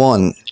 1،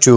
2،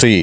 3،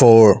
4،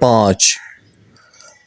5،